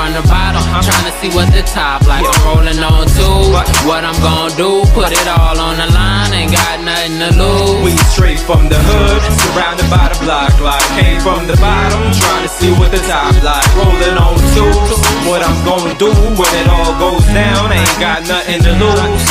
from the bottom, trying to see what the top like. I'm rolling on two. What I'm gon' do? Put it all on the line, ain't got nothing to lose. We straight from the hood, surrounded by the block like. Came from the bottom, trying to see what the top like. Rolling on two. What I'm gon' do when it all goes down, ain't got nothing to lose.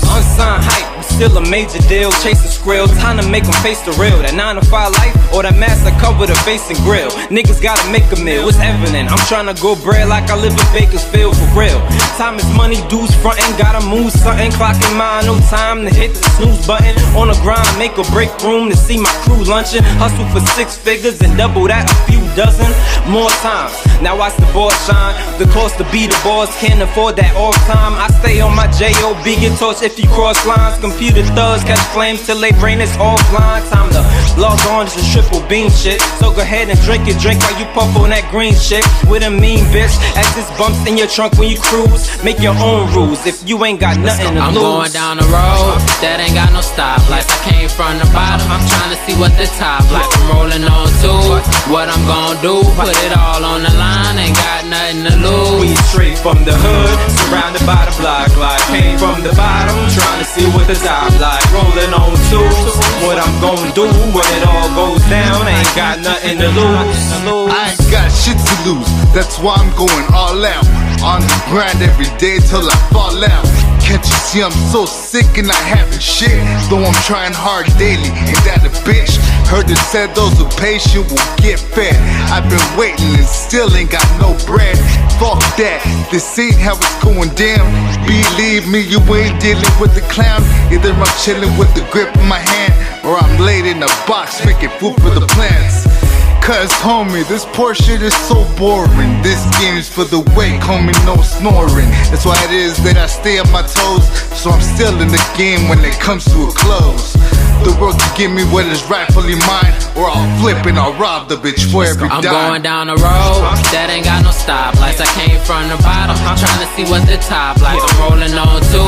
Unsigned hype, still a major deal. Chasing skrill, time to make them face the real. That 9 to 5 life, or that mask that cover the face and grill. Niggas gotta make a meal, it's evident. I'm tryna go bread like I live in Bakersfield for real. Time is money, dudes frontin', gotta move something. Clocking mine, no time to hit the snooze button. On the grind, make or break room to see my crew lunching. Hustle for 6 figures and double that a few dozen more times. Now watch the boss shine. The cost to be the boss, can't afford that off time. I stay on my J.O.B. get torched if you cross lines. Computer thugs catch flames till they brain is offline. Time to log on to triple beam shit. So go ahead and drink your drink while you puff on that green shit. With a mean bitch, as this bumps in your trunk when you cruise. Make your own rules if you ain't got nothing to lose. I'm going down the road that ain't got no stop. Like I came from the bottom, I'm trying to see what the top like. I'm rolling on two. What I'm gon' do? Put it all on the line, ain't got nothing to lose. We straight from the hood, surrounded by the block like. Came from the bottom, trying to see what the top like. Rolling on two. What I'm gon' do when it all goes down, ain't got nothing to lose. I ain't got shit to lose, that's why I'm going all out. On the grind every day till I fall out. Can't you see I'm so sick and not having shit? Though I'm trying hard daily, ain't that a bitch? Heard it said those who patient will get fed. I've been waiting and still ain't got no bread. Fuck that, this ain't how it's going down. Believe me, you ain't dealing with the clown. Either I'm chilling with the grip in my hand, or I'm laid in a box making food for the plants. Cause homie, this poor shit is so boring. This game's for the wake, homie, no snoring. That's why it is that I stay on my toes. So I'm still in the game when it comes to a close. The world can give me what is rightfully mine, or I'll flip and I'll rob the bitch for every dime. I'm going down the road that ain't got no stop. Like I came from the bottom, trying to see what the top like. I'm rolling on two.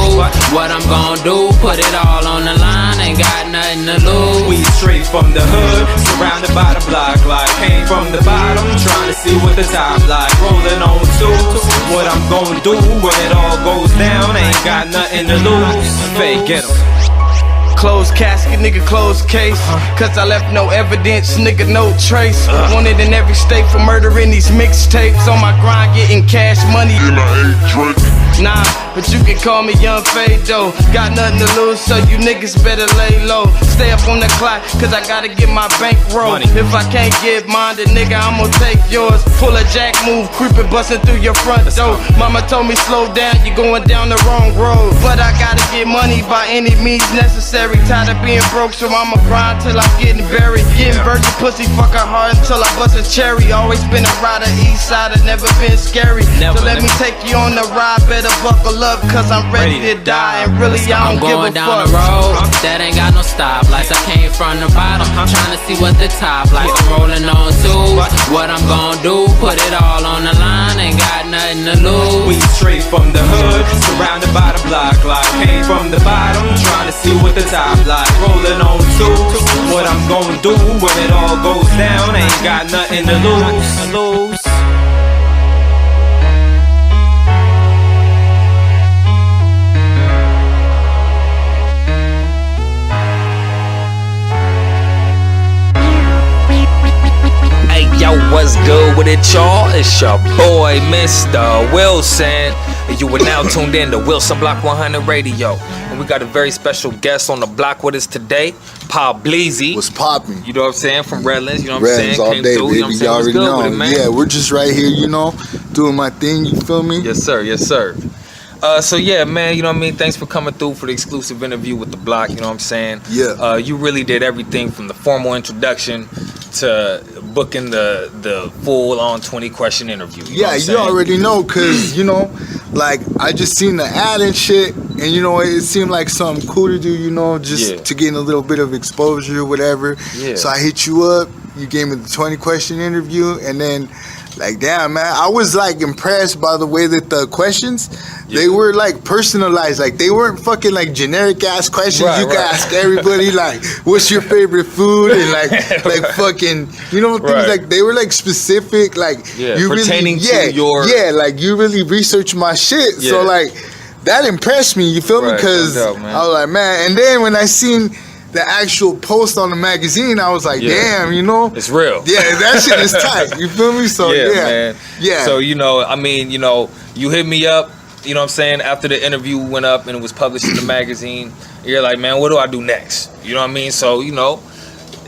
What I'm gon' do? Put it all on the line, ain't got nothing to lose. We straight from the hood, surrounded by the block like. Came from the bottom, trying to see what the top like. Rolling on two. What I'm gon' do when it all goes down, ain't got nothing to lose. Fake, get 'em. Closed casket, nigga, closed case. Cause I left no evidence, nigga, no trace. Wanted in every state for murdering these mixtapes. On my grind, getting cash money. Nah, but you can call me Young Fado. Got nothing to lose, so you niggas better lay low. Stay up on the clock, cause I gotta get my bankroll. If I can't get mine, then nigga, I'ma take yours. Pull a jack move, creeping, busting through your front door. Mama told me slow down, you're going down the wrong road. But I gotta get money by any means necessary. Tired of being broke, so I'ma grind till I'm getting buried. Getting virgin pussy, fucking hard until I bust a cherry. Always been a rider, east side, never been scary. So let me take you on the ride, better buckle up, cause I'm ready to die. And really, I don't give a fuck. I'm going down the road that ain't got no stop. Like I came from the bottom, I'm trying to see what the top like. I'm rolling on two. What I'm gon' do? Put it all on the line, ain't got nothing to lose. We straight from the hood, surrounded by the block like. Came from the bottom, trying to see what the top like. Rolling on two. What I'm gon' do when it all goes down, ain't got nothing to lose. Yo, what's good with it, y'all? It's your boy, Mr. Wilson. And you are now tuned in to Wilson Block 100 Radio. And we got a very special guest on the block with us today, Pablize. What's poppin'? You know what I'm saying? From Redlands, you know what I'm saying? All Came day, through, baby. you know what I'm saying? Already What's good know. with it, man? Yeah, we're just right here, you know, doing my thing, you feel me? Yes, sir. Yes, sir. So yeah, man, you know what I mean? Thanks for coming through for the exclusive interview with the block, you know what I'm saying? Yeah. You really did everything from the formal introduction to booking the full-on 20-question interview. Yeah, you already know, cause you know, like I just seen the ad and shit, and you know, it seemed like something cool to do, you know, just to gain a little bit of exposure or whatever. Yeah. So I hit you up, you gave me the 20-question interview, and then like, damn, man, I was like impressed by the way that the questions, they were like personalized. Like, they weren't fucking like generic ass questions you can ask everybody. Like, what's your favorite food? And like fucking, you know, things like, they were like specific. Like, you pertaining really, to your, like you really researched my shit. So like, that impressed me. You feel me? Because I was like, man. And then when I seen the actual post on the magazine, I was like, damn, you know, it's real. Yeah, that shit is tight. You feel me? So man. So, you know, I mean, you know, you hit me up, you know what I'm saying, after the interview went up and it was published in the magazine. You're like, man, what do I do next? You know what I mean? So, you know,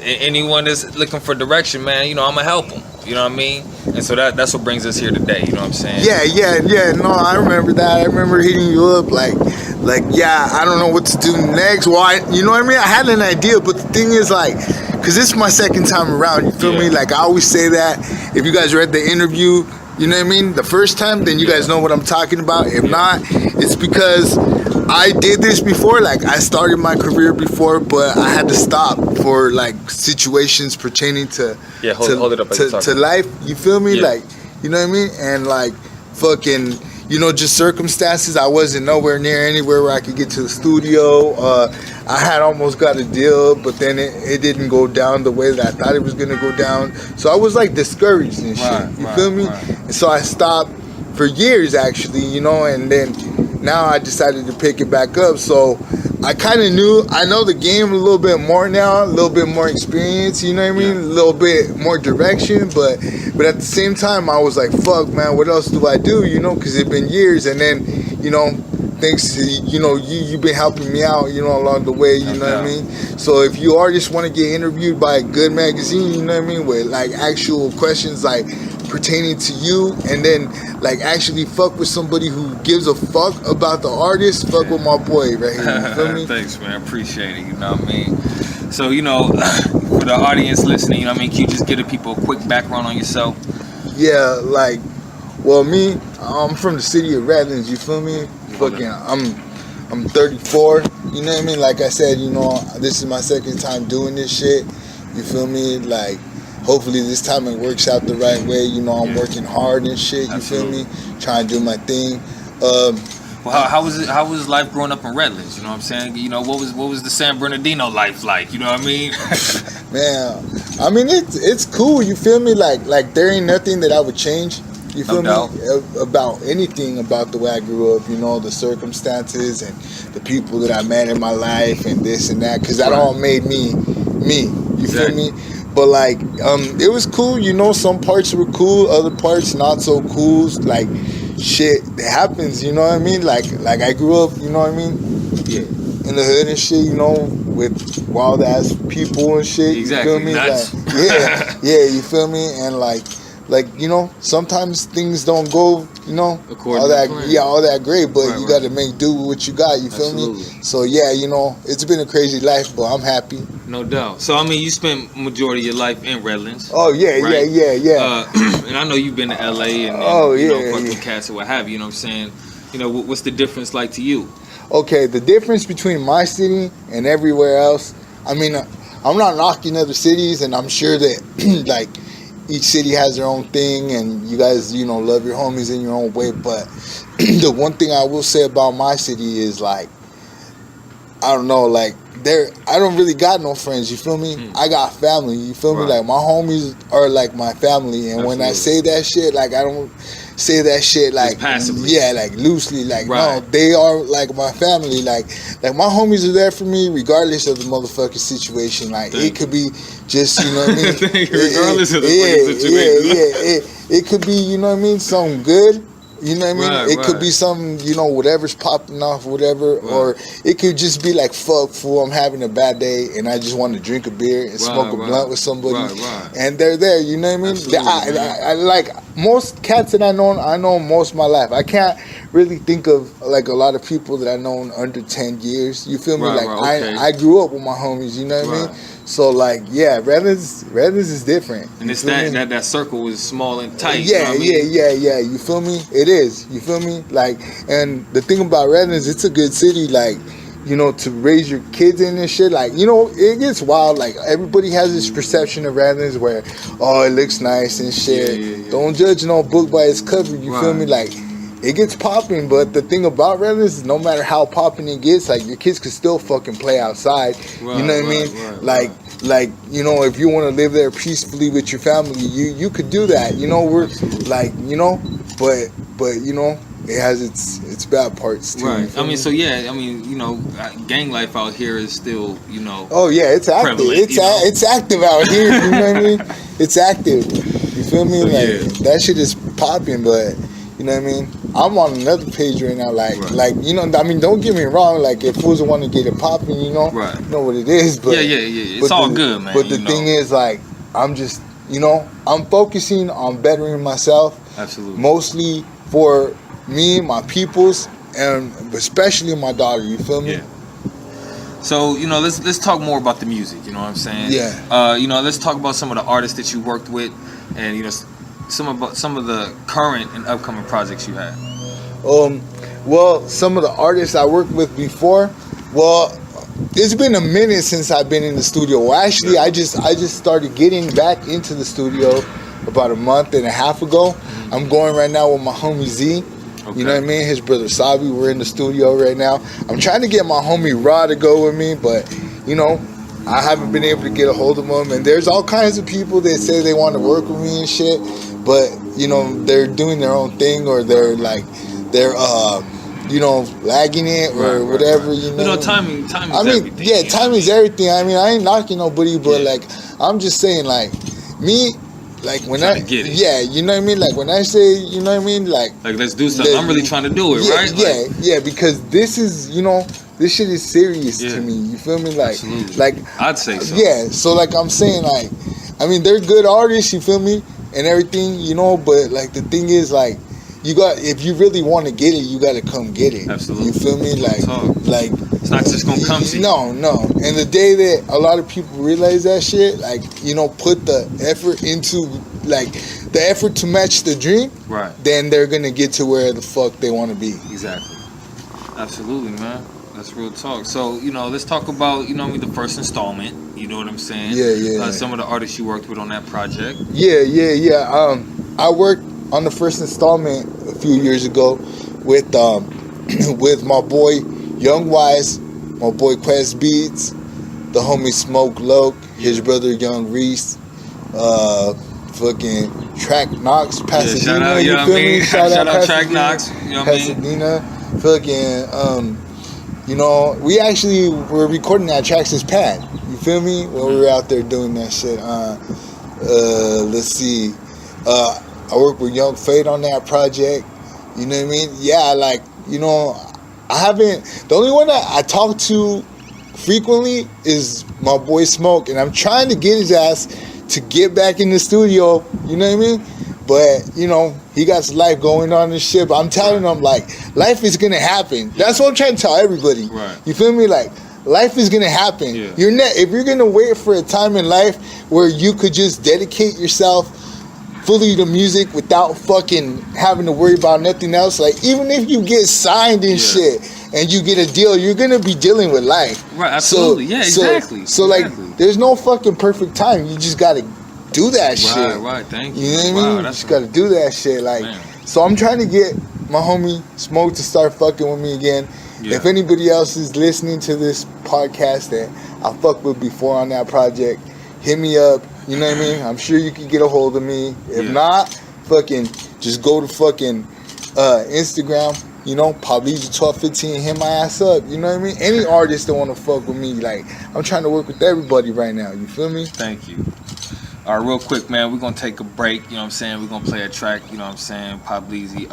anyone that's looking for direction, man, you know, I'm gonna help them. You know what I mean? And so that's what brings us here today. You know what I'm saying? Yeah. No, I remember that. I remember hitting you up like, I don't know what to do next. Well, you know what I mean? I had an idea, but the thing is, like, because this is my second time around, you feel me? Like, I always say that. If you guys read the interview, you know what I mean? The first time, then you guys know what I'm talking about. If not, it's because I did this before. Like, I started my career before, but I had to stop for, like, situations pertaining to hold it up to life. You feel me? Like, you know what I mean? And, like, fucking, you know, just circumstances. I wasn't nowhere near anywhere where I could get to the studio. I had almost got a deal, but then it didn't go down the way that I thought it was gonna go down. So I was like discouraged and shit. You feel me? And so I stopped for years, actually, you know, and then now I decided to pick it back up. So I kind of I know the game a little bit more now, a little bit more experience, you know what I mean? A little bit more direction, but at the same time, I was like, fuck, man, what else do I do, you know? Because it's been years, and then, you know, thanks to, you know, you've been helping me out, you know, along the way, you know what I mean? So if you artists want to get interviewed by a good magazine, you know what I mean, with like actual questions like pertaining to you, and then like actually fuck with somebody who gives a fuck about the artist, fuck with my boy right here, you feel me? Thanks, man, I appreciate it, you know what I mean? So, you know, for the audience listening, you know what I mean, can you just give the people a quick background on yourself? Yeah, like, well, me, I'm from the city of Redlands, you feel me? Fucking, I'm 34, you know what I mean? Like I said, you know, this is my second time doing this shit, you feel me? Like, hopefully this time it works out the right way, you know, I'm working hard and shit, you feel me? Trying to do my thing. Well, how was life growing up in Redlands? You know what I'm saying? You know, what was the San Bernardino life like? You know what I mean? Man, I mean, it's cool, you feel me? Like there ain't nothing that I would change. You feel me? About anything about the way I grew up, you know, the circumstances and the people that I met in my life and this and that, because that all made me, you feel me? But like, it was cool, you know, some parts were cool, other parts not so cool, like, shit that happens, you know what I mean? Like I grew up, you know what I mean? In the hood and shit, you know, with wild ass people and shit, you feel me? Nuts. Like, you feel me? And like, you know, sometimes things don't go, you know, all that great, but you got to make do with what you got, you feel me? So yeah, you know, it's been a crazy life, but I'm happy. No doubt. So I mean, you spent majority of your life in Redlands. Oh yeah, right? yeah. And I know you've been to LA and you know, fucking cats or what have you. You know what I'm saying? You know, what's the difference like to you? Okay, the difference between my city and everywhere else. I mean, I'm not knocking other cities, and I'm sure that like each city has their own thing, and you guys, you know, love your homies in your own way. But the one thing I will say about my city is like, I don't know, like I don't really got no friends, you feel me? I got family, you feel me? Like my homies are like my family, and when I say that shit, like I don't say that shit like like loosely, like no, they are like my family, like my homies are there for me regardless of the motherfucking situation. Like it could be just, you know what I mean? Regardless of the fucking situation. It could be, you know what I mean, something good. You know what I mean? It could be something, you know, whatever's popping off, whatever. Or it could just be like, fuck, fool, I'm having a bad day and I just want to drink a beer and smoke a blunt with somebody. And they're there, you know what I mean? I like, most cats that I know most of my life. I can't really think of like a lot of people that I known under 10 years. You feel me? I grew up with my homies, you know what I mean? So like, yeah, Redlands is different. And it's that circle is small and tight. Yeah, you know yeah. You feel me? It is. You feel me? Like, and the thing about Redlands, it's a good city. Like, you know, to raise your kids in and shit. Like, you know, it gets wild. Like, everybody has this perception of randoms where, oh, it looks nice and shit. Yeah. Don't judge no book by its cover. You feel me? Like, it gets popping, but the thing about randoms is no matter how popping it gets, like, your kids can still fucking play outside. You know what I mean? Like, you know, if you want to live there peacefully with your family, you could do that. You know, we're like, you know, but you know, it has its bad parts too. Right. I mean, so yeah, I mean, you know, gang life out here is still, you know. Oh yeah, it's active. It's active out here. You know what I mean? It's active. You feel me? Like that shit is popping, but you know what I mean? I'm on another page right now, like you know. I mean, don't get me wrong. Like, if fools want to get it popping, you know, you know what it is. But yeah. It's all good, man. But the thing is, like, I'm just, you know, I'm focusing on bettering myself. Absolutely. Mostly for me, my peoples, and especially my daughter. You feel me? Yeah. So, you know, let's talk more about the music. You know what I'm saying? Yeah. You know, let's talk about some of the artists that you worked with, and you know, some of the current and upcoming projects you had. Well, some of the artists I worked with before. Well, it's been a minute since I've been in the studio. Well, actually, I just started getting back into the studio about a month and a half ago. Mm-hmm. I'm going right now with my homie Z. Okay. You know what I mean? His brother Sabi. We're in the studio right now. I'm trying to get my homie Ra to go with me, but you know, I haven't been able to get a hold of him. And there's all kinds of people that say they want to work with me and shit, but you know, they're doing their own thing, or they're you know, lagging it or whatever. You know, timing. I mean, everything. Yeah, timing's everything. I mean, I ain't knocking nobody, but like, I'm just saying, like, me. Like when you know what I mean? Like when I say, you know what I mean? Like let's do something. I'm really trying to do it, right? Yeah, because this is, you know, this shit is serious to me. You feel me? Like, absolutely. Like I'd say so. Yeah, so like I'm saying, like, I mean, they're good artists. You feel me? And everything, you know. But like the thing is, like, you got, if you really want to get it, you got to come get it. Absolutely. You feel me? Like it's not just gonna come to you. No. And the day that a lot of people realize that shit, like, you know, put the effort into, like, the effort to match the dream, right? Then they're gonna get to where the fuck they want to be. Exactly. Absolutely, man. That's real talk. So, you know, let's talk about, you know, the first installment. You know what I'm saying? Yeah. Some of the artists you worked with on that project. Yeah. I worked on the first installment a few years ago with with my boy Young Wise, my boy Quest Beats, the homie Smoke Loke, his brother Young Reese, fucking Track Knox, Pasadena. You feel me? Shout out Track Knox. You know what I mean? Pasadena, fucking. You know, we actually were recording that Traxxas pad. You feel me? When we were out there doing that shit. Let's see. I worked with Young Fade on that project. You know what I mean? Yeah, like, you know, I haven't. The only one that I talk to frequently is my boy Smoke, and I'm trying to get his ass to get back in the studio. You know what I mean? But, you know, he got his life going on and shit. But I'm telling him, like, life is gonna happen. That's what I'm trying to tell everybody. Right. You feel me? Like, life is gonna happen. Yeah. If you're gonna wait for a time in life where you could just dedicate yourself fully to music without fucking having to worry about nothing else, like, even if you get signed and shit and you get a deal, you're gonna be dealing with life. Right. Absolutely. Exactly. So like, there's no fucking perfect time. You just gotta do that shit. Right. Thank you. You know what I mean? You just gotta do that shit. Like, so I'm trying to get my homie Smoke to start fucking with me again. Yeah. If anybody else is listening to this podcast that I fucked with before on that project, hit me up. You know what I mean? I'm sure you can get a hold of me. If not, fucking just go to fucking Instagram. You know, Pablize 1215, hit my ass up. You know what I mean? Any artist that want to fuck with me, like, I'm trying to work with everybody right now. You feel me? Thank you. All right, real quick, man, we're going to take a break, you know what I'm saying? We're going to play a track, you know what I'm saying, Pablize,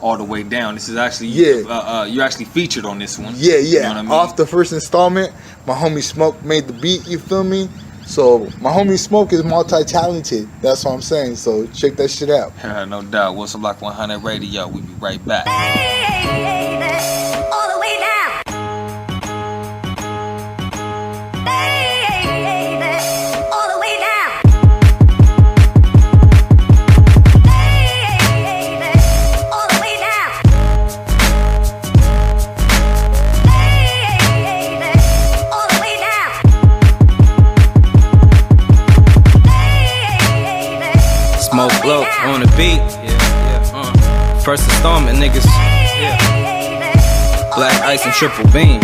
All the Way Down. This is actually, you're actually featured on this one. Yeah. You know what I mean? Off the first installment, my homie Smoke made the beat, you feel me? So, my homie Smoke is multi-talented. That's what I'm saying. So, check that shit out. Yeah, no doubt. Wilson Block 100 Radio. We'll be right back. All the way down. All the way down. All the way down. On the beat, first installment, niggas. Black ice and triple beam.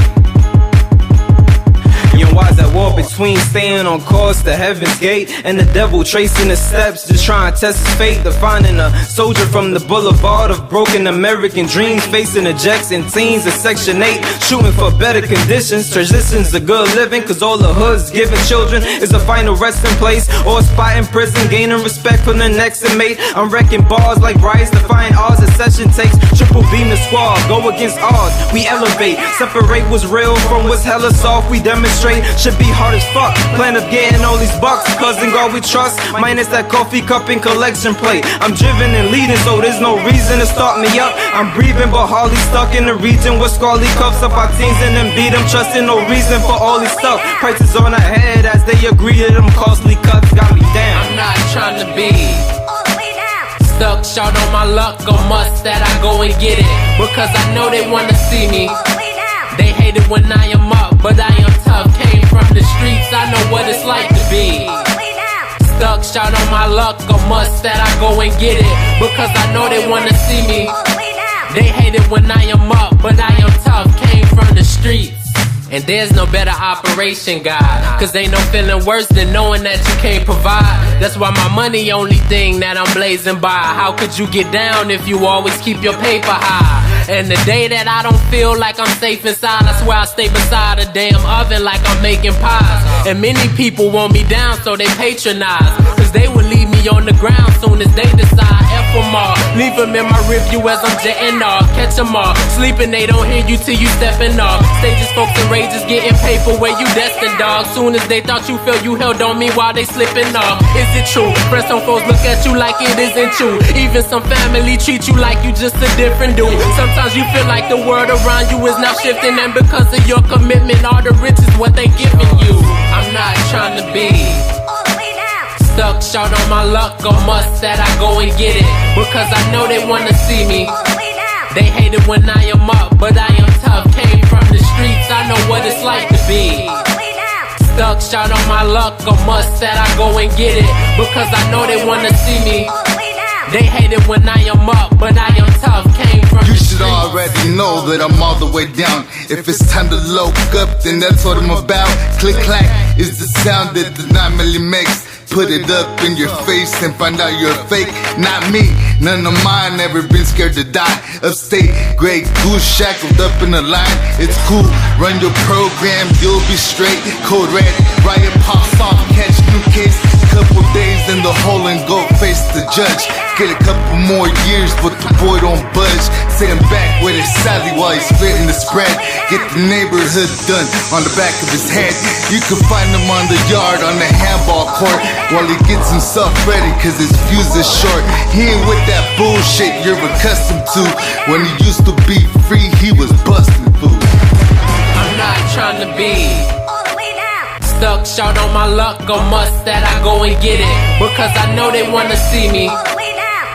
Young wise at war between staying on course to heaven's gate and the devil tracing the steps, just trying to test his fate. Defining a soldier from the boulevard of broken American dreams, facing ejects and teens of Section 8, shooting for better conditions, transitions to good living, cause all the hoods giving children is a final resting place or a spot in prison, gaining respect from the next inmate. I'm wrecking bars like riots, defying odds a session takes. Triple beam the squad, go against odds, we elevate. Separate what's real from what's hella soft, we demonstrate. Should be hard as fuck, plan of getting all these bucks, cause in God we trust, minus that coffee cup and collection plate. I'm driven and leading, so there's no reason to start me up. I'm breathing but hardly stuck in the region with scarly cuffs up our teens and then beat them, trusting no reason for all this stuff. Prices on our head as they agree to them costly cuts, got me down. I'm not trying to be stuck short on my luck or must that I go and get it, because I know they wanna see me. They hate it when I am up, but I am tough. Came from the streets, I know what it's like to be stuck short on my luck or must that I go and get it, because I know they wanna see me. They hate it when I am up, but I am tough. Came from the streets. And there's no better operation, God, cause ain't no feeling worse than knowing that you can't provide. That's why my money only thing that I'm blazing by. How could you get down if you always keep your paper high? And the day that I don't feel like I'm safe inside, I swear I stay beside a damn oven like I'm making pies. And many people want me down, so they patronize, cause they will leave me on the ground soon as they decide. F them all, leave them in my review as I'm jetting off. Catch them all, sleeping, they don't hear you till you stepping off. Stages, folks, and rages getting paper where you destined, dog. Soon as they thought you fell, you held on me while they slipping off. Is it true? Friends, some folks look at you like it isn't true. Even some family treat you like you just a different dude. Sometimes you feel like the world around you is now shifting, and because of your commitment, all the riches what they giving you. I'm not trying to be stuck short on my luck or must that I go and get it, because I know they wanna see me. They hate it when I am up, but I am tough. Came from the streets, I know what it's like to be stuck short on my luck or must that I go and get it, because I know they wanna see me. They hate it when I am up, but I am tough. Came from You the should streets. already know that I'm all the way down. If it's time to look up, then that's what I'm about. Click clack is the sound that the 9mm makes. Put it up in your face and find out you're fake. Not me, none of mine ever been scared to die. Upstate, Grey Goose shackled up in a line. It's cool, run your program, you'll be straight. Code red, riot pops off, catch new case. Couple days in the hole and go face the judge. Get a couple more years, but the boy don't budge. Sitting back with his Sally while he's splitting the spread. Get the neighborhood done on the back of his head. You can find him on the yard, on the handball court, while he gets himself ready, cause his fuse is short. He ain't with that bullshit you're accustomed to. When he used to be free, he was busting food. I'm not trying to be stuck short on my luck or must that I go and get it, because I know they wanna see me.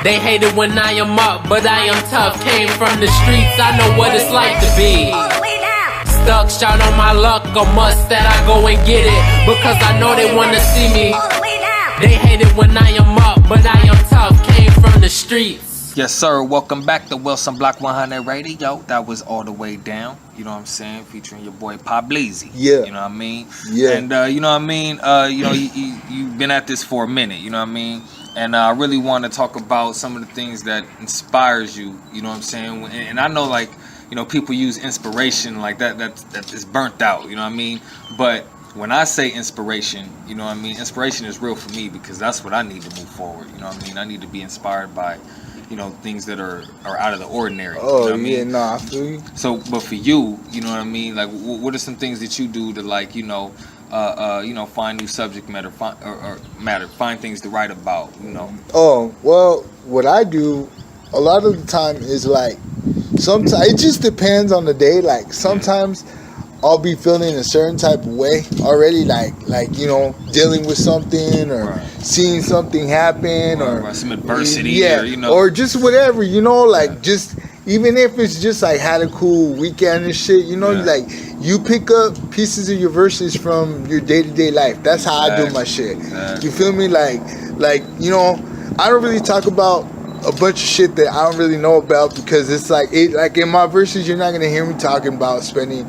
They hate it when I am up, but I am tough. Came from the streets, I know what it's like to be stuck short on my luck or must that I go and get it, because I know they wanna see me. They hate it when I am up, but I am tough. Came from the streets. Yes, sir. Welcome back to Wilson Block 100 Radio. That was All the Way Down. You know what I'm saying? Featuring your boy Pablize. Yeah. You know what I mean? Yeah. And you know what I mean? You've been at this for a minute. You know what I mean? And I really want to talk about some of the things that inspires you. You know what I'm saying? And I know, like, you know, people use inspiration like that is burnt out. You know what I mean? But when I say inspiration, you know what I mean? Inspiration is real for me, because that's what I need to move forward. You know what I mean? I need to be inspired by, you know, things that are out of the ordinary. Oh, you know what I mean? yeah, nah, I feel you. So, but for you, you know what I mean? Like, what are some things that you do to, like, you know, find new subject matter, find things to write about, you know? Oh, well, what I do a lot of the time is like, sometimes it just depends on the day. Like sometimes I'll be feeling a certain type of way already, like you know, dealing with something or seeing something happen or some adversity, yeah, or, you know, or just whatever, you know, like just even if it's just like had a cool weekend and shit, you know, like you pick up pieces of your verses from your day-to-day life. That's how I do my shit. You feel me? Like you know, I don't really talk about a bunch of shit that I don't really know about because it's like in my verses, you're not gonna hear me talking about spending,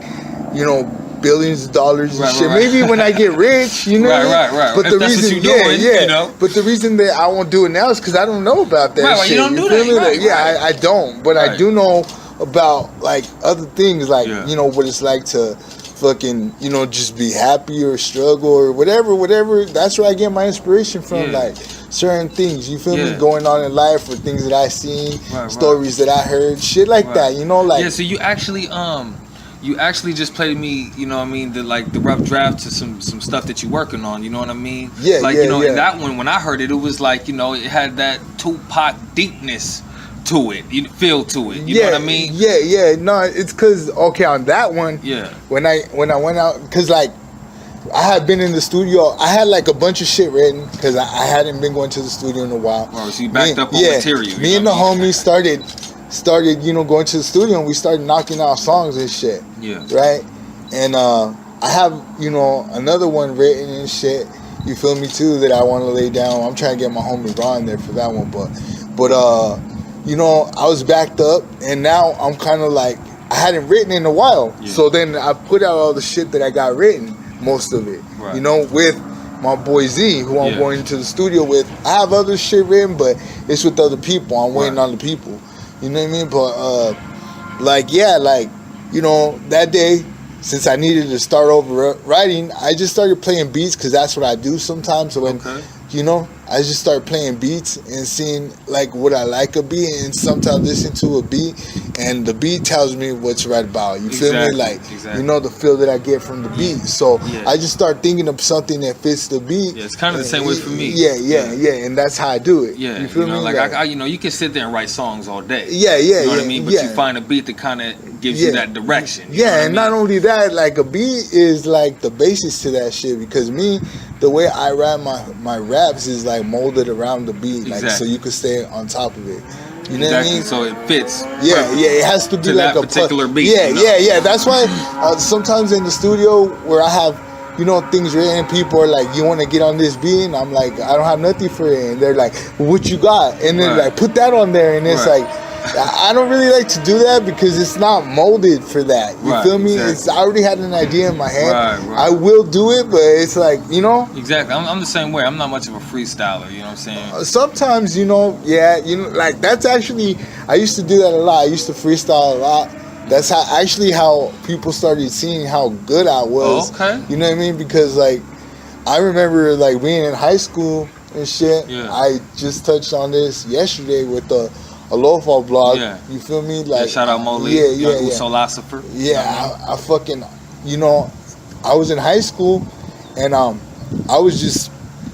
you know, billions of dollars and shit. Right. Maybe when I get rich, you know. Right. But if the that's reason, what you're doing, you know. But the reason that I won't do it now is because I don't know about that shit. You don't do feel that. me? I don't. But I do know about like other things, like you know what it's like to fucking, you know, just be happy or struggle or whatever. That's where I get my inspiration from, like certain things. You feel me? Going on in life or things that I seen, stories that I heard, shit like that. You know, like So you actually just played me, you know what I mean, the rough draft to some stuff that you're working on, you know what I mean? Yeah, you know, and that one, when I heard it, it was like, you know, it had that Tupac deepness to it, you feel to it, you know what I mean? Yeah. No, it's because, okay, on that one, when I went out, because like, I had been in the studio, I had like a bunch of shit written, because I hadn't been going to the studio in a while. Oh, so you backed up on material. Me and the homies started, you know, going to the studio and we started knocking out songs and shit. Yeah. Right? And I have, you know, another one written and shit, you feel me too, that I want to lay down. I'm trying to get my homie Ron there for that one, but you know, I was backed up and now I'm kind of like, I hadn't written in a while. Yeah. So then I put out all the shit that I got written, most of it, you know, with my boy Z, who I'm going to the studio with. I have other shit written, but it's with other people. I'm waiting on the people. You know what I mean? But, like, you know, that day, since I needed to start over writing, I just started playing beats because that's what I do sometimes. So when, you know, I just started playing beats and seeing, like, what I like a beat and sometimes listen to a beat and the beat tells me what to write about. You feel me? Like, you know, the feel that I get from the beat. So I just start thinking of something that fits the beat. Yeah, it's kind of the same way for me. Yeah, and that's how I do it. Yeah, you feel me? Like I, you know, you can sit there and write songs all day. Yeah, you know what I mean? But you find a beat that kind of gives you that direction. And not only that, like a beat is like the basis to that shit because me, the way I rap my raps is like molded around the beat, like so you could stay on top of it. You know what I mean? So it fits. Yeah, it has to be to like that a particular beat. Yeah. That's why sometimes in the studio where I have, you know, things written, people are like, "You want to get on this beat?" And I'm like, "I don't have nothing for it." And they're like, well, "What you got?" And then like, "Put that on there." And it's like, I don't really like to do that because it's not molded for that. You feel me? It's, I already had an idea in my head. I will do it, but it's like, you know. Exactly. I'm the same way. I'm not much of a freestyler. You know what I'm saying? Sometimes, you know, you know, like that's actually, I used to do that a lot. I used to freestyle a lot. That's how people started seeing how good I was. You know what I mean? Because like, I remember like being in high school and shit. I just touched on this yesterday with the a lo-fi blog, you feel me? Like, shout out Molly, philosopher. I fucking, you know, I was in high school, and I was just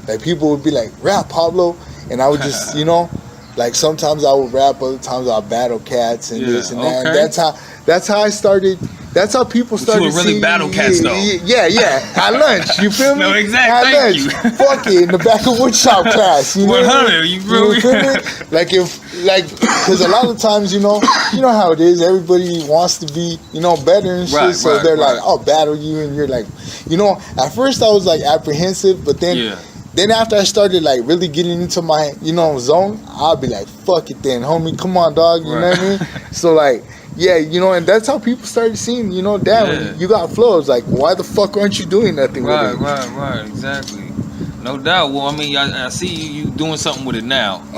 like, people would be like, "Rap, Pablo," and I would just, you know, like sometimes I would rap, other times I would battle cats and this and that. And that's how I started. That's how people started. You were really battle cats though. Yeah. At lunch, you feel me? No, exactly. At lunch, fuck it, in the back of woodshop class. You know 100. You feel me? Like because a lot of times, you know how it is. Everybody wants to be, you know, better and shit. So they're like, "I'll battle you," and you're like, you know. At first, I was like apprehensive, but then. Then after I started like really getting into my, you know, zone, I'll be like, "Fuck it then, homie, come on, dog." You know what I mean? So like, yeah, you know, and that's how people started seeing, you know, damn, you got flows. Like, why the fuck aren't you doing nothing with it? Right, exactly. No doubt. Well, I mean, I see you doing something with it now. I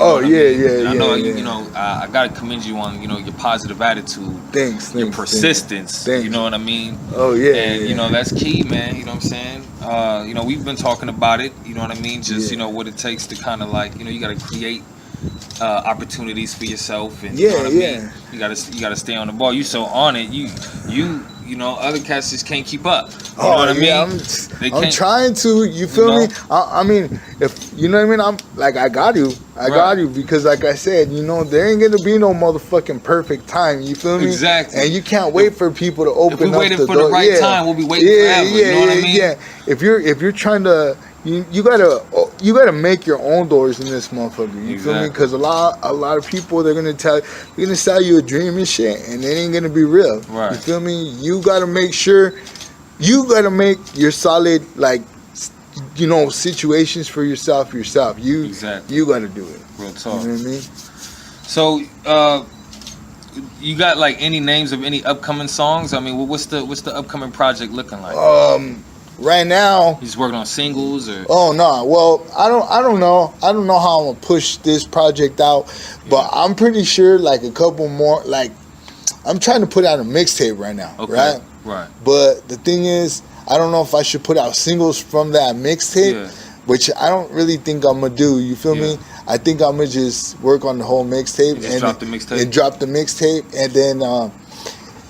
know, you know, I gotta commend you on, you know, your positive attitude. Thanks. Your persistence. Thanks. You know what I mean? Oh yeah. And you know that's key, man. You know what I'm saying? You know, we've been talking about it. You know what I mean? Just you know what it takes to kind of like, you know, you gotta create opportunities for yourself, and you know what I mean? You gotta stay on the ball. You so on it. You know, other cats just can't keep up. You know what I mean? I'm trying to. You feel me? I mean, if you know what I mean, I'm like, I got you because, like I said, you know, there ain't gonna be no motherfucking perfect time. You feel me? Exactly. And you can't wait for people to open up the door. If we waited for the right time, we'll be waiting forever. You know what I mean? Yeah. If you're trying to. You gotta make your own doors in this motherfucker. You feel me? Because a lot of people, they're gonna sell you a dream and shit, and it ain't gonna be real. Right. You feel me? You gotta make sure you gotta make your solid, like, situations for yourself. You got to do it. Real talk. You know what I mean? So, you got like any names of any upcoming songs? I mean, what's the upcoming project looking like? Right now, You just working on singles or? oh no, well I don't know how I'm gonna push this project out, but I'm pretty sure like a couple more. Like I'm trying to put out a mixtape right now, Okay. right? But the thing is, I don't know if I should put out singles from that mixtape, which I don't really think I'm gonna do. You feel me? I think I'm gonna just work on the whole mixtape and drop the mixtape. And drop the mixtape,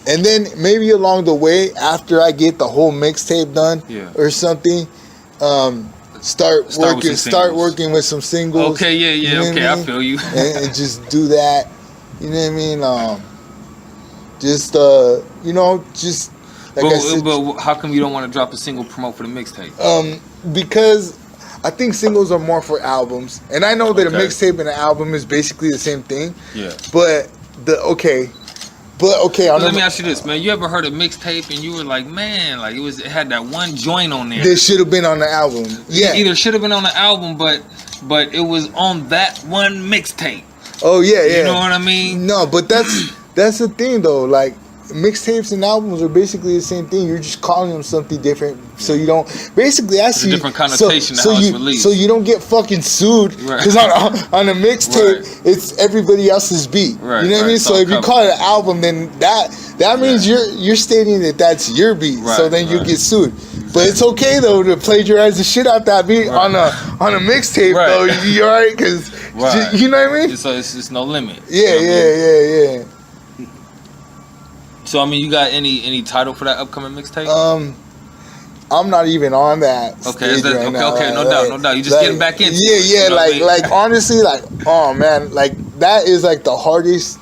and then maybe along the way, after I get the whole mixtape done or something, start working with some singles. Okay, You know what okay, I mean? I feel you. and just do that. You know what I mean? Just like I said, but how come you don't want to drop a single promote for the mixtape? Because I think singles are more for albums, and I know that a mixtape and an album is basically the same thing. Yeah. But Let me ask you this, man. You ever heard a mixtape and you were like, man, like it had that one joint on there. This should have been on the album. Yeah. It either should have been on the album, but it was on that one mixtape. Oh yeah. You know what I mean? No, but that's the thing though. Like mixtapes and albums are basically the same thing. You're just calling them something different, so you don't. Basically, I see a different connotation to how it's released. So you don't get fucking sued because on a mixtape it's everybody else's beat. Right, you know what I mean? So if you call it an album, then that means you're stating that that's your beat. So then you get sued. But it's okay though to plagiarize the shit out that beat on a mixtape though. You alright? Because you know what I mean? So it's no limit. Yeah. So I mean, you got any title for that upcoming mixtape? I'm not even on that. Okay, stage right now. Okay, no doubt. You just getting back into it. Yeah, you know what I mean? like honestly, like oh man, like that is like the hardest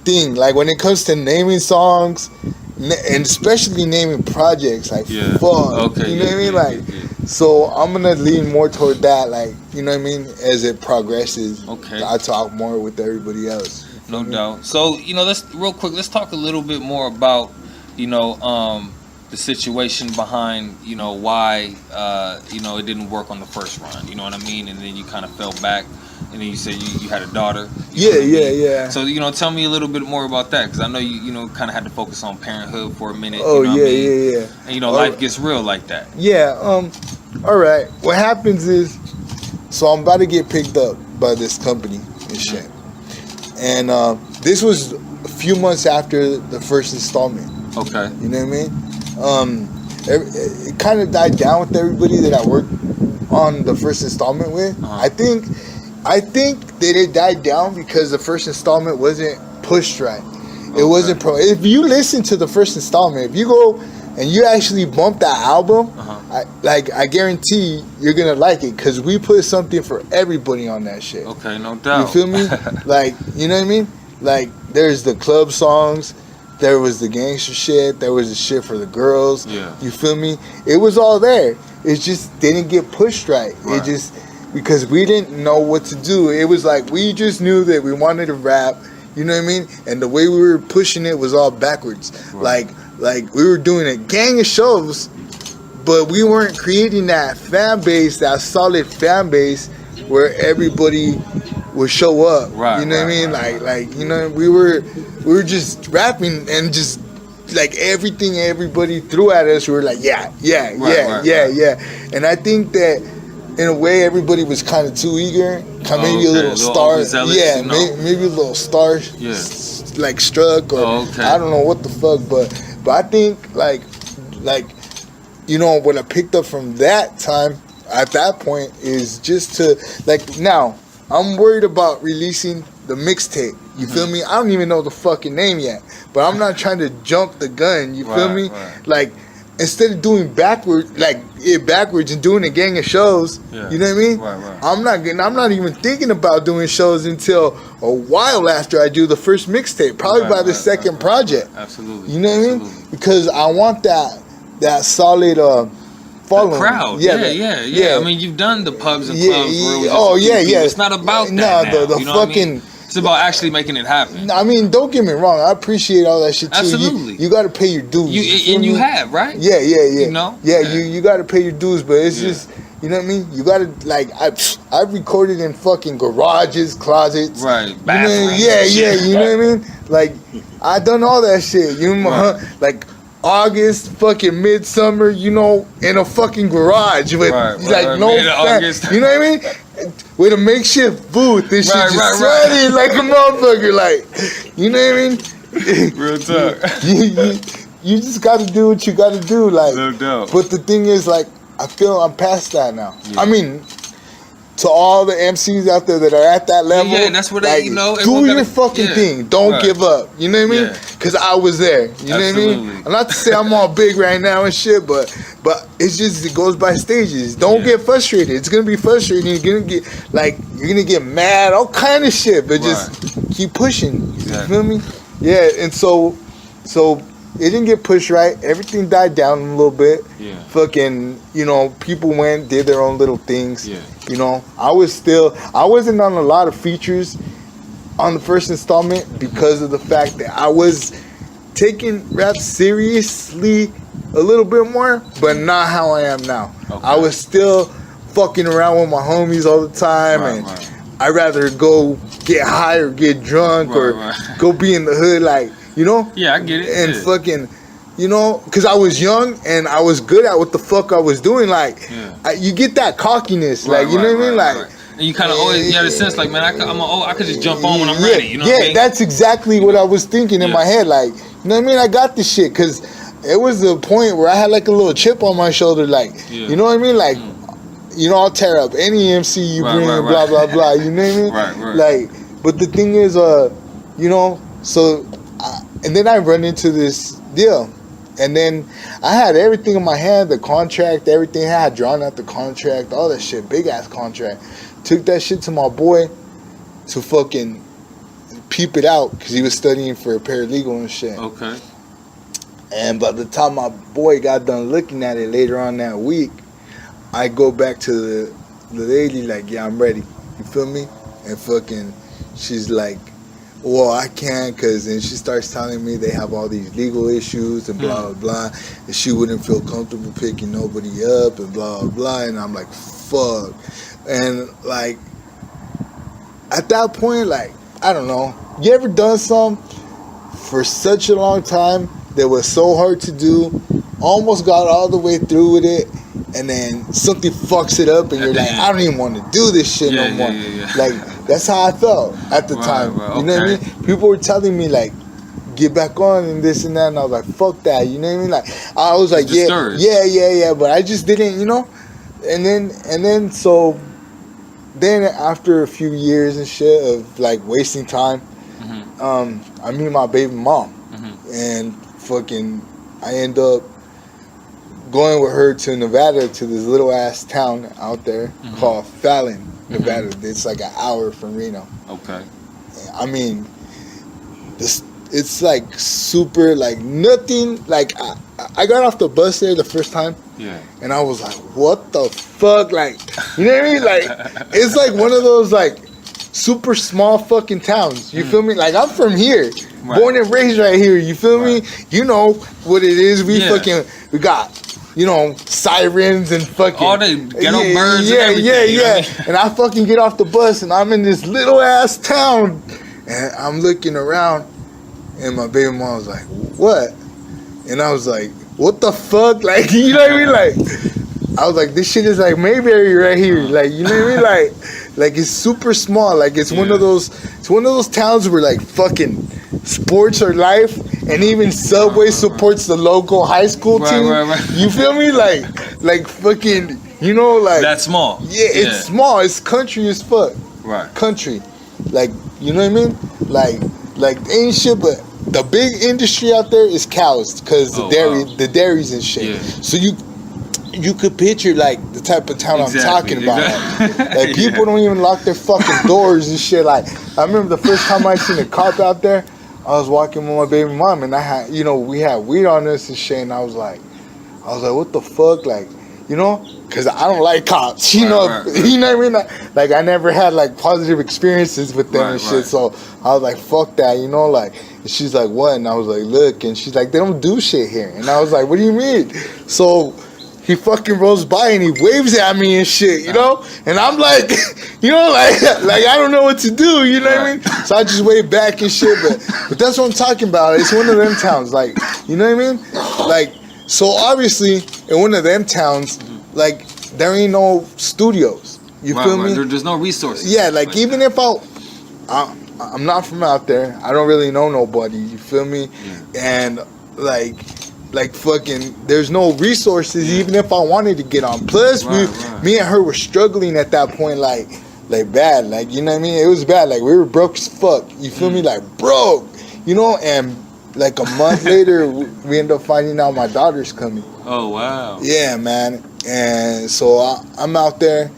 thing. Like when it comes to naming songs, and especially naming projects, like fuck, okay, you know what I mean? Like, so I'm gonna lean more toward that, like you know what I mean, as it progresses. Okay, I talk more with everybody else. No doubt. So, let's talk a little bit more about, the situation behind, why, it didn't work on the first run. You know what I mean? And then you kind of fell back, and then you said you had a daughter. Yeah. So, tell me a little bit more about that, because I know you kind of had to focus on parenthood for a minute. Oh, yeah. And, life gets real like that. Yeah. All right. What happens is, so I'm about to get picked up by this company and shit. And this was a few months after the first installment. Okay. You know what I mean? It kind of died down with everybody that I worked on the first installment with. I think that it died down because the first installment wasn't pushed right. It wasn't If you listen to the first installment, if you go and you actually bump that album, I guarantee you're gonna like it because we put something for everybody on that shit. Okay, no doubt. You feel me? Like, you know what I mean? Like, there's the club songs, there was the gangster shit, there was the shit for the girls. Yeah. You feel me? It was all there. It just didn't get pushed right. It just because we didn't know what to do. It was like we just knew that we wanted to rap. You know what I mean? And the way we were pushing it was all backwards. Like we were doing a gang of shows, but we weren't creating that fan base, that solid fan base where everybody would show up. You know what I mean? Like you know, we were just rapping and just like everything everybody threw at us, we were like, yeah. And I think that in a way everybody was kind of too eager, maybe a little star, maybe a little star, like struck or I don't know what the fuck, but I think like what I picked up from that time at that point is just to like now I'm worried about releasing the mixtape. You feel me? I don't even know the fucking name yet, but I'm not trying to jump the gun. You feel me? Like instead of doing backwards and doing a gang of shows, you know what I mean? I'm not even thinking about doing shows until a while after I do the first mixtape, probably by the second project. Absolutely. You know what I mean? Because I want that solid following. The crowd. Yeah. I mean, you've done the pubs and clubs. It's not about that. No, the fucking. It's about actually making it happen. I mean, don't get me wrong. I appreciate all that shit too. Absolutely. You got to pay your dues. You have, right? Yeah. You know? Yeah, you got to pay your dues, but it's just You know what I mean? You gotta like I've recorded in fucking garages, closets. Right. You know, Bathrooms. yeah. You know what I mean? Like I done all that shit. You know, like August, fucking midsummer. You know, in a fucking garage with no fan. You know what I mean? With a makeshift booth, this shit just sweaty like a motherfucker. Like, you know what I mean? Real talk. You just got to do what you got to do. Like, no doubt. But the thing is, like, I feel I'm past that now. Yeah. I mean, to all the MCs out there that are at that level, yeah, that's what like, you know. Do your fucking thing. Don't give up. You know what I mean? Because I was there. You know what I mean? I'm not to say I'm all big right now and shit, but it's just it goes by stages. Don't get frustrated. It's gonna be frustrating. You're gonna get mad, all kind of shit. But just keep pushing. Exactly. You feel me? Yeah. And so it didn't get pushed right. Everything died down a little bit. Yeah. Fucking, you know, people did their own little things. Yeah. You know, I wasn't on a lot of features on the first installment because of the fact that I was taking rap seriously a little bit more, but not how I am now. Okay. I was still fucking around with my homies all the time, and I'd rather go get high or get drunk or go be in the hood, like, you know? Yeah, I get it. And fucking, you know, because I was young and I was good at what the fuck I was doing. Like, you get that cockiness, like, you know what I mean? Like, and you kind of always get a sense, like, man, I could just jump on when I'm ready. You know what I mean? That's exactly what I was thinking in my head. Like, you know what I mean? I got this shit because it was the point where I had like a little chip on my shoulder. Like, you know what I mean? Like, you know, I'll tear up any MC you bring, blah, blah, blah. You know what I mean? Like, but the thing is, you know, so, and then I run into this deal. And then I had everything in my hand, the contract, everything. I had drawn out the contract, all that shit, big ass contract. Took that shit to my boy to fucking peep it out because he was studying for a paralegal and shit. Okay. And by the time my boy got done looking at it later on that week, I go back to the lady like, yeah, I'm ready. You feel me? And fucking, she's like, well, I can't, because then she starts telling me they have all these legal issues and blah, blah, blah, and she wouldn't feel comfortable picking nobody up and blah, blah, blah, and I'm like, fuck. And, like, at that point, like, I don't know, you ever done something for such a long time that was so hard to do, almost got all the way through with it, and then something fucks it up, and you're like, I don't even want to do this shit no more. Like, that's how I felt at the time. You know what I mean? People were telling me, like, get back on and this and that, and I was like, fuck that. You know what I mean? Like, I was like, yeah, but I just didn't, you know? And then so then after a few years and shit of, like, wasting time, I meet my baby mom, and fucking I end up going with her to Nevada, to this little ass town out there called Fallon, Nevada. It's like an hour from Reno. Okay. I mean, it's like super, like nothing, like I got off the bus there the first time. Yeah. And I was like, what the fuck? Like, you know what I mean? Like, it's like one of those, like, super small fucking towns. You feel me? Like, I'm from here. Born and raised right here. You feel me? You know what it is. We got, you know, sirens and fucking all the ghetto birds and everything. Yeah. And I fucking get off the bus and I'm in this little ass town and I'm looking around and my baby mom was like, what? And I was like, what the fuck? Like, you know what I mean? Like, I was like, this shit is like Mayberry right here. Like, you know what I mean? Like it's super small. Like it's one of those towns where like fucking sports are life, and even Subway supports the local high school team. You feel me? Like fucking, you know, like that's small. Yeah, it's small. It's country as fuck. Right. Country. Like, you know what I mean? Like ain't shit, but the big industry out there is cows, because the dairies and shit. Yeah. So you could picture like the type of town I'm talking about. Like people don't even lock their fucking doors and shit. Like I remember the first time I seen a cop out there, I was walking with my baby mom and I had, you know, we had weed on us and shit, and I was like, what the fuck, like, you know, because I don't like cops, you know, you know what I mean? Like I never had like positive experiences with them and shit, so I was like, fuck that, you know, like. And she's like, what? And I was like, look, and she's like, they don't do shit here, and I was like, what do you mean? So he fucking rolls by and he waves at me and shit, you know? And I'm like, you know, like I don't know what to do, you know what I mean? So I just wave back and shit, but that's what I'm talking about. It's one of them towns, like, you know what I mean? Like, so obviously, in one of them towns, like, there ain't no studios. You feel me? There's no resources. Yeah, like even if I'm not from out there, I don't really know nobody. You feel me? And like fucking, there's no resources. Even if I wanted to get on. Plus, me and her were struggling at that point, like bad. Like, you know what I mean? It was bad. Like we were broke as fuck. You feel me? Like broke. You know? And like a month later, we end up finding out my daughter's coming. Oh wow. Yeah, man. And so I'm out there.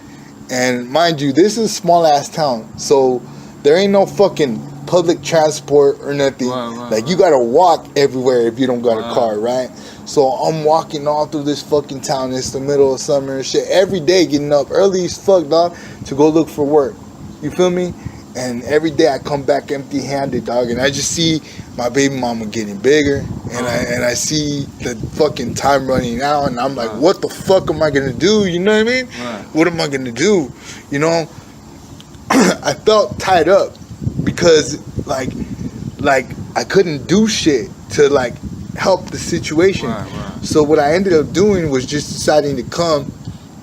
And mind you, this is a small ass town, so there ain't no fucking public transport or nothing. Like you gotta walk everywhere if you don't got a car, right? So I'm walking all through this fucking town. It's the middle of summer and shit. Every day getting up early as fuck, dog, to go look for work. You feel me? And every day I come back empty-handed, dog, and I just see my baby mama getting bigger, and I see the fucking time running out, and I'm like, what the fuck am I gonna do? You know what I mean? What am I gonna do? You know? I felt tied up because like I couldn't do shit to like help the situation. So what I ended up doing was just deciding to come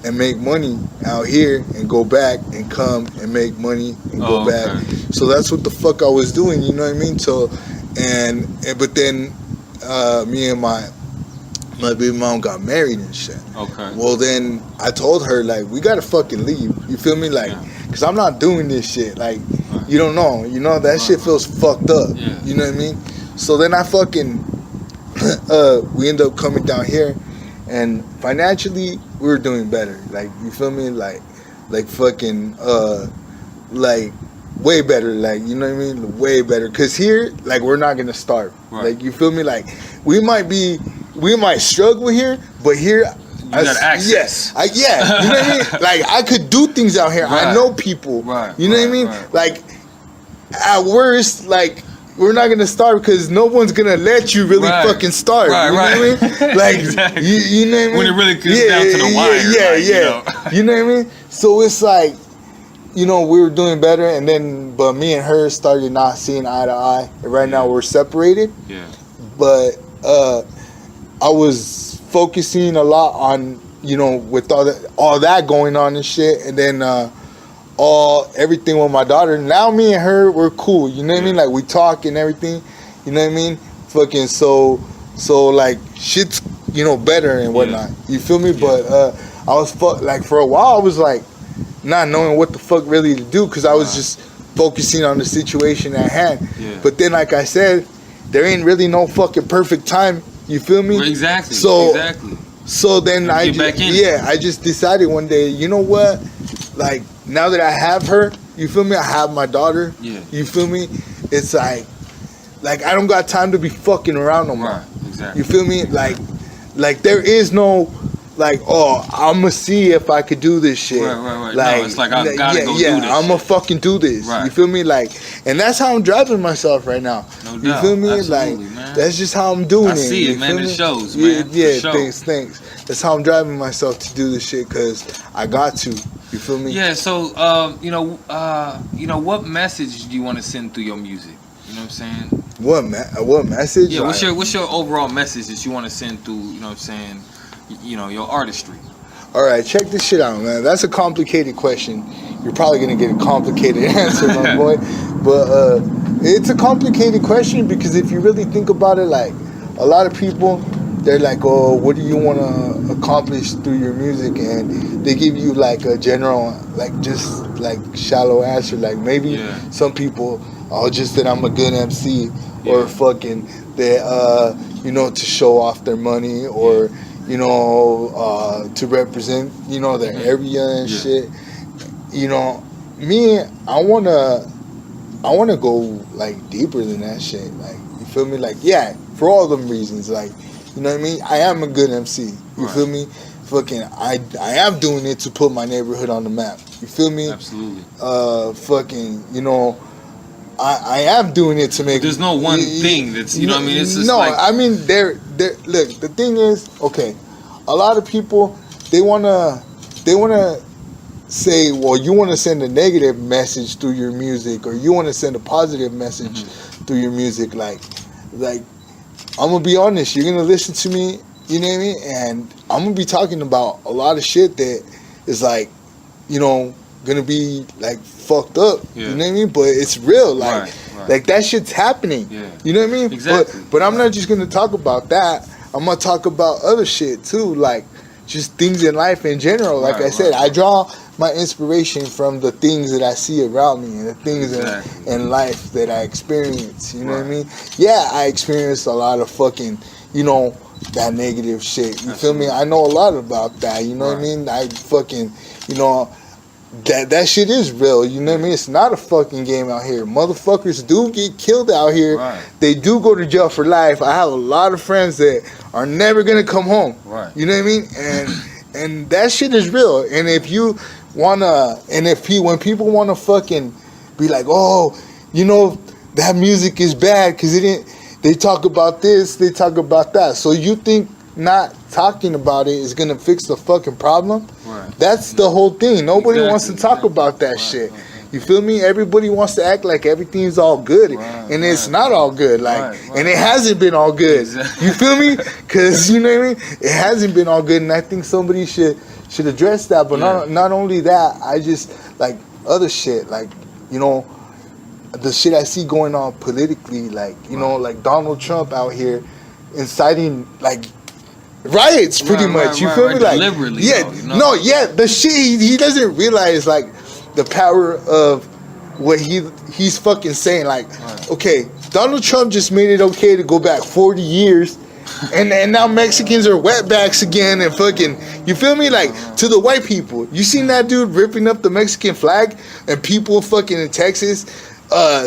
and make money out here and go back and come and make money and go back. So that's what the fuck I was doing, you know what I mean? So but then me and my baby mom got married and shit. Well then I told her like we gotta fucking leave. You feel me? Like cause I'm not doing this shit. Like you don't know. You know that shit feels fucked up. You know what I mean? So then I fucking we end up coming down here. And financially, we were doing better. Like, you feel me? Like fucking, like, way better. Like, you know what I mean? Way better. Because here, like, we're not going to starve. Like, you feel me? Like, we might struggle here, but here, you got access. Yeah, you know what I mean? Like, I could do things out here. I know people. You know what I mean? Like, at worst, like, we're not gonna starve because no one's gonna let you really fucking starve. You know what I mean? Like, you know what I mean? When it really comes down to the wire. You know what I mean? So it's like, you know, we were doing better, and then, but me and her started not seeing eye to eye. And right now we're separated. But I was focusing a lot on, you know, with all that going on and shit, and then everything with my daughter. Now me and her, we're cool. You know what I mean? Like we talk and everything. You know what I mean? Fucking so like shit's, you know, better and whatnot. You feel me? But I was like for a while I was like not knowing what the fuck really to do because I was just focusing on the situation at hand. But then like I said, there ain't really no fucking perfect time. You feel me? Exactly. So then I just decided one day, you know what? Like now that I have her, you feel me? I have my daughter. You feel me? It's like I don't got time to be fucking around no more. You feel me? Like there is no like, oh, I'm gonna see if I could do this shit. Like, no, it's like I gotta go do this. I'm gonna fucking do this. You feel me? Like, and that's how I'm driving myself right now. No doubt. You feel me? Absolutely, like, man. That's just how I'm doing it. I see it, man. It shows, man. Thanks. That's how I'm driving myself to do this shit because I got to. You feel me? Yeah. So, you know, what message do you want to send through your music? You know what I'm saying? What message? Yeah. What's your overall message that you want to send through? You know what I'm saying? You know, your artistry. All right, check this shit out, man. That's a complicated question. You're probably gonna get a complicated answer, my boy. But it's a complicated question because if you really think about it, like a lot of people, they're like, "Oh, what do you want to accomplish through your music?" And they give you like a general, like just like shallow answer. Like maybe some people, oh, just that I'm a good MC, or fucking that you know, to show off their money, or you know, to represent, you know, their area and shit. You know, me, I wanna go like deeper than that shit. Like, you feel me? Like, yeah, for all them reasons. Like, you know what I mean? I am a good MC. You feel me? Fucking, I am doing it to put my neighborhood on the map. You feel me? Absolutely. Fucking, you know, I am doing it to make. But there's no one thing that's, you know what I mean? It's just no, like, I mean, there. Look, the thing is, okay, a lot of people they wanna say, well, you want to send a negative message through your music, or you want to send a positive message through your music. Like I'm gonna be honest, you're gonna listen to me, you know what I mean, and I'm gonna be talking about a lot of shit that is like, you know, gonna be like fucked up, you know what I mean, but it's real, like like that shit's happening, you know what I mean. Exactly. But I'm not just gonna talk about that. I'm gonna talk about other shit too, like just things in life in general. Like I said, I draw my inspiration from the things that I see around me and the things in life that I experience. You know what I mean? Yeah, I experienced a lot of fucking, you know, that negative shit. You feel me? I know a lot about that. You know what I mean? I fucking, you know, that shit is real. You know what I mean? It's not a fucking game out here. Motherfuckers do get killed out here. They do go to jail for life. I have a lot of friends that are never gonna come home. You know what I mean? And that shit is real. And if you wanna, when people wanna fucking be like, oh, you know, that music is bad because they talk about this, they talk about that. So you think not talking about it is gonna fix the fucking problem? That's the whole thing. Nobody wants to talk about that shit. You feel me? Everybody wants to act like everything's all good, and it's not all good. Like, and it hasn't been all good. You feel me? Because you know what I mean. It hasn't been all good, and I think somebody should address that. But not only that, I just like other shit, like, you know, the shit I see going on politically, like, you know, like Donald Trump out here inciting like riots, pretty much. You feel me? Like, deliberately, yeah, though, you know? no, yeah, the shit he doesn't realize like the power of what he's fucking saying. Like, okay, Donald Trump just made it okay to go back 40 years. And now Mexicans are wetbacks again and fucking, you feel me? Like, to the white people. You seen that dude ripping up the Mexican flag and people fucking in Texas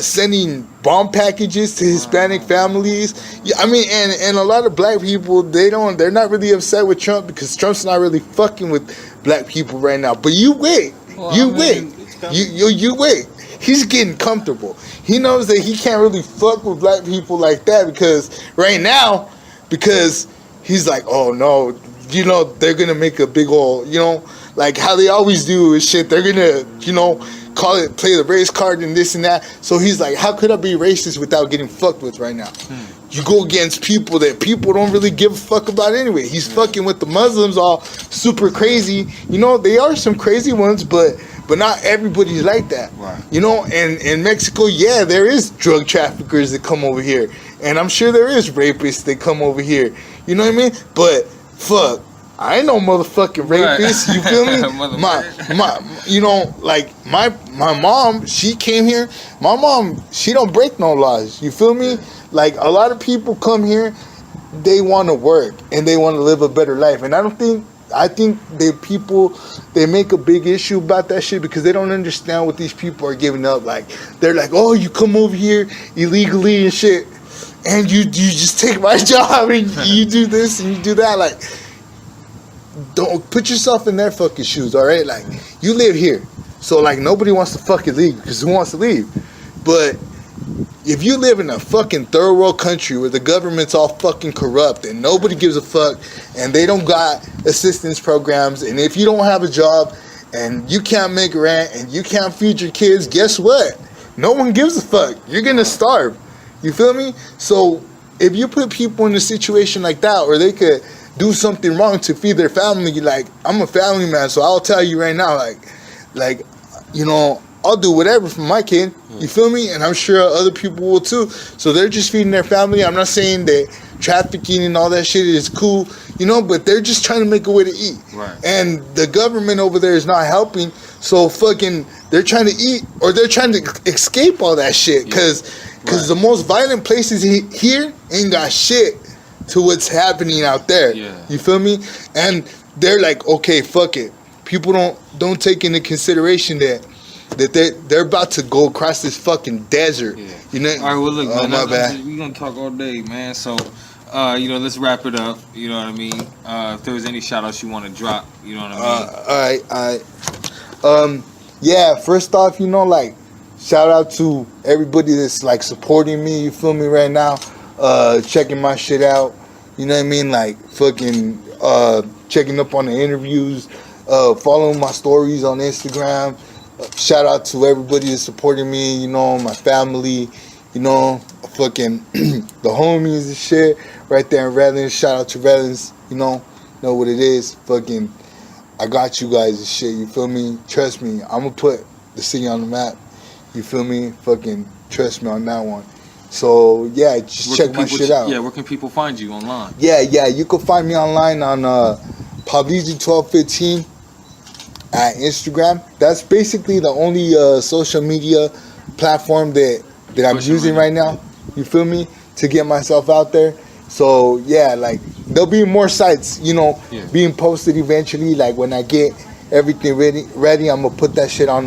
sending bomb packages to Hispanic families? Yeah, I mean, and a lot of black people, they're not really upset with Trump because Trump's not really fucking with black people right now. But you wait. You wait. He's getting comfortable. He knows that he can't really fuck with black people like that because right now, because he's like, oh no, you know, they're gonna make a big old, you know, like how they always do is shit. They're gonna, you know, play the race card and this and that. So he's like, how could I be racist without getting fucked with right now? You go against people that people don't really give a fuck about anyway. He's fucking with the Muslims, all super crazy. You know, they are some crazy ones, but not everybody's like that. You know, and in Mexico, yeah, there is drug traffickers that come over here. And I'm sure there is rapists that come over here. You know what I mean? But fuck, I ain't no motherfucking rapist. You feel me? my you know, like my mom, she came here. My mom, she don't break no laws. You feel me? Like, a lot of people come here, they want to work and they want to live a better life. And I think they make a big issue about that shit because they don't understand what these people are giving up. Like, they're like, oh, you come over here illegally and shit, and you just take my job and you do this and you do that. Like, don't put yourself in their fucking shoes, all right? Like, you live here, so like nobody wants to fucking leave because who wants to leave? But if you live in a fucking third world country where the government's all fucking corrupt and nobody gives a fuck and they don't got assistance programs, and if you don't have a job and you can't make rent and you can't feed your kids, guess what? No one gives a fuck. You're gonna starve. You feel me? So if you put people in a situation like that where they could do something wrong to feed their family, like, I'm a family man, so I'll tell you right now, like, you know, I'll do whatever for my kid. You feel me? And I'm sure other people will too. So they're just feeding their family. I'm not saying that trafficking and all that shit is cool, you know, but they're just trying to make a way to eat. And the government over there is not helping. So fucking, they're trying to eat, or they're trying to escape all that shit. Because the most violent places here ain't got shit to what's happening out there. You feel me? And they're like, okay, fuck it. People don't take into consideration that they're about to go across this fucking desert. You know? All right, well, look, man, my bad. We're going to talk all day, man. So, you know, let's wrap it up. You know what I mean? If there was any shout-outs you want to drop, you know what I mean? All right. Yeah, first off, you know, like, shout out to everybody that's, like, supporting me, you feel me, right now, checking my shit out. You know what I mean? Like, fucking checking up on the interviews, following my stories on Instagram. Shout out to everybody that's supporting me, you know, my family, you know, fucking the homies and shit right there in Redlands. Shout out to Redlands, you know what it is. Fucking, I got you guys and shit, you feel me? Trust me, I'm gonna put the city on the map, you feel me? Fucking trust me on that one. So yeah, just check my shit out. Yeah, where can people find you online? Yeah, you can find me online on Pablize 1215 at Instagram. That's basically the only social media platform that I'm using right now. You feel me? To get myself out there. So yeah, like there'll be more sites, you know, being posted eventually. Like when I get everything ready, I'm gonna put that shit on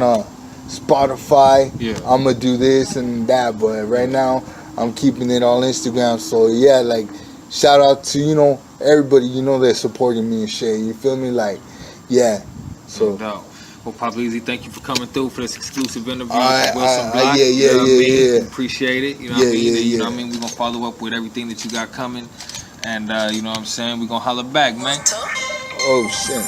Spotify. Yeah. I'm gonna do this and that, but right now I'm keeping it on Instagram. So yeah, like shout out to, you know, everybody, you know, that's supporting me and shit. You feel me? Like, yeah. So. No. Well, Pablize, thank you for coming through for this exclusive interview. Yeah. Appreciate it. You know what I mean? You know what I mean? We're going to follow up with everything that you got coming. And, you know what I'm saying? We're going to holler back, man. Oh, shit.